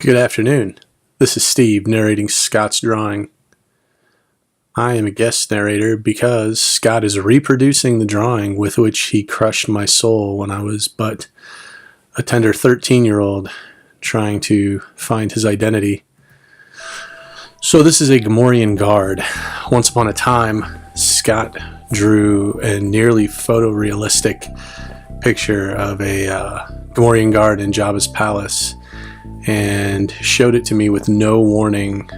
Good afternoon. This is Steve narrating Scott's drawing. I am a guest narrator because Scott is reproducing the drawing with which he crushed my soul when I was but a tender 13-year-old trying to find his identity. So this is a Gamorrean guard. Once upon a time, Scott drew a nearly photorealistic picture of a Gamorrean guard in Jabba's palace and showed it to me with no warning.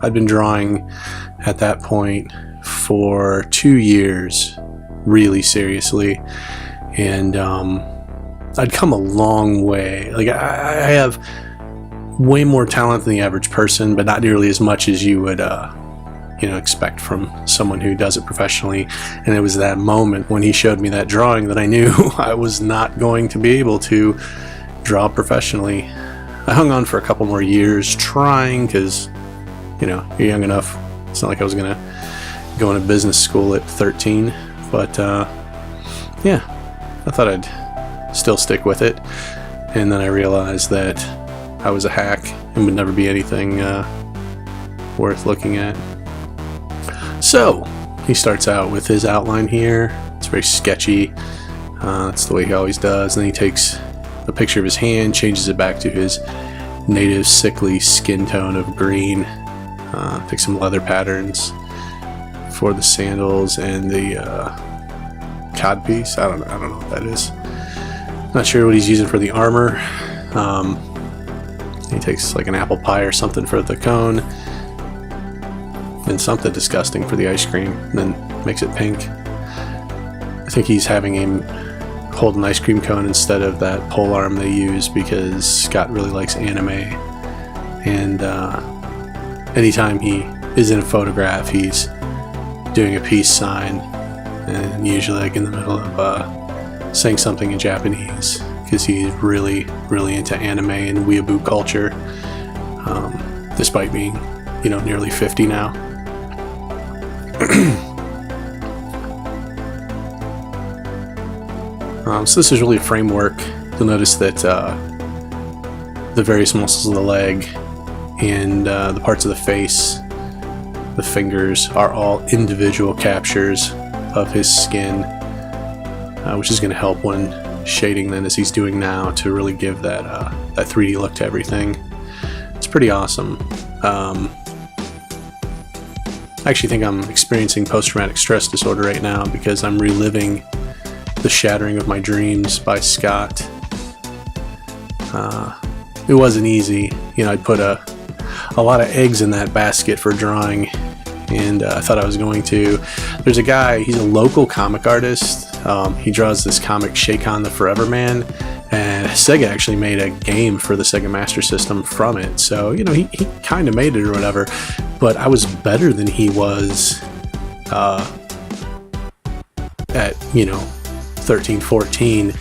I'd been drawing at that point for 2 years, really seriously, and I'd come a long way. Like I have way more talent than the average person, but not nearly as much as you would expect from someone who does it professionally. And it was that moment when he showed me that drawing that I knew I was not going to be able to draw professionally. I hung on for a couple more years trying, because you're young enough. It's not like I was gonna go into business school at 13, but I thought I'd still stick with it. And then I realized that I was a hack and would never be anything worth looking at. So he starts out with his outline here. It's very sketchy. That's the way he always does. And then he takes a picture of his hand, changes it back to his native sickly skin tone of green. Pick some leather patterns for the sandals and the codpiece. I don't know what that is. Not sure what he's using for the armor. He takes like an apple pie or something for the cone, and something disgusting for the ice cream, and then makes it pink. I think he's having him hold an ice cream cone instead of that pole arm they use, because Scott really likes anime, and anytime he is in a photograph, he's doing a peace sign, and usually like in the middle of saying something in Japanese, because he's really, really into anime and weeaboo culture, despite being, nearly 50 now. So this is really a framework. You'll notice that the various muscles of the leg and the parts of the face, the fingers, are all individual captures of his skin, which is going to help when shading then, as he's doing now, to really give that 3D look to everything. It's pretty awesome. I actually think I'm experiencing post-traumatic stress disorder right now, because I'm reliving the shattering of my dreams by Scott. It wasn't easy. I'd put a lot of eggs in that basket for drawing, and I thought I was going to. There's a guy, he's a local comic artist. He draws this comic, Shakon the Forever Man, and Sega actually made a game for the Sega Master System from it. So, he kind of made it or whatever, but I was better than he was at, 13, 14,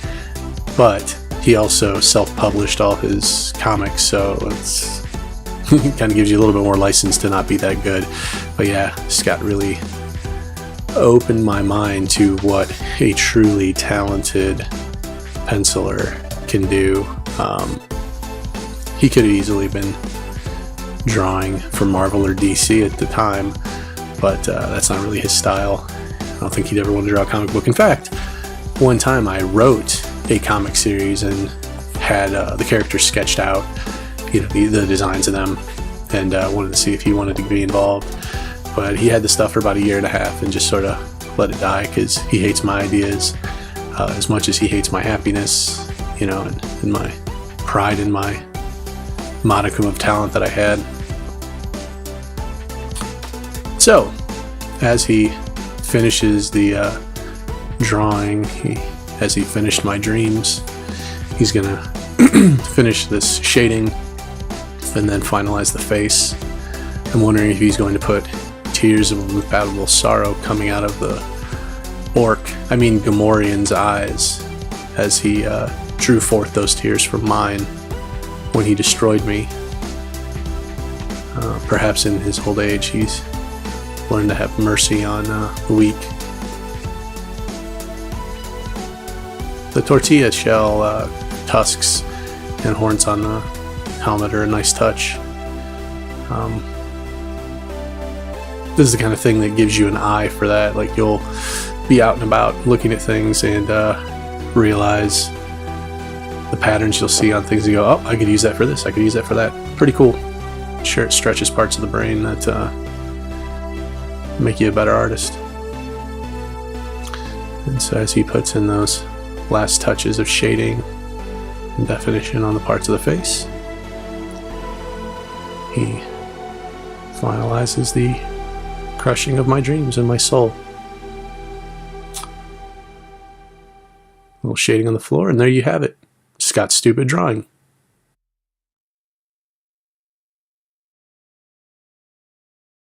but he also self-published all his comics, so it's kind of gives you a little bit more license to not be that good. But yeah, Scott really opened my mind to what a truly talented penciler can do. He could have easily been drawing for Marvel or DC at the time, but that's not really his style. I don't think he'd ever want to draw a comic book. In fact, one time I wrote a comic series and had the characters sketched out, the designs of them, and wanted to see if he wanted to be involved. But he had the stuff for about 1.5 years and just sort of let it die, because he hates my ideas as much as he hates my happiness, and my pride in my modicum of talent that I had. So, as he finishes the drawing, as he finished my dreams, he's gonna finish this shading and then finalize the face. I'm wondering if he's going to put tears of unfathomable sorrow coming out of the Gamorrean's eyes, as he drew forth those tears from mine when he destroyed me. Perhaps in his old age he's learned to have mercy on the weak. The tortilla shell tusks and horns on the helmet are a nice touch. This is the kind of thing that gives you an eye for that. Like, you'll be out and about looking at things and realize the patterns you'll see on things and go, oh, I could use that for this, I could use that for that. Pretty cool. Sure, it stretches parts of the brain that make you a better artist. And so as he puts in those last touches of shading and definition on the parts of the face, he finalizes the crushing of my dreams and my soul. A little shading on the floor, and there you have it. Scott's stupid drawing.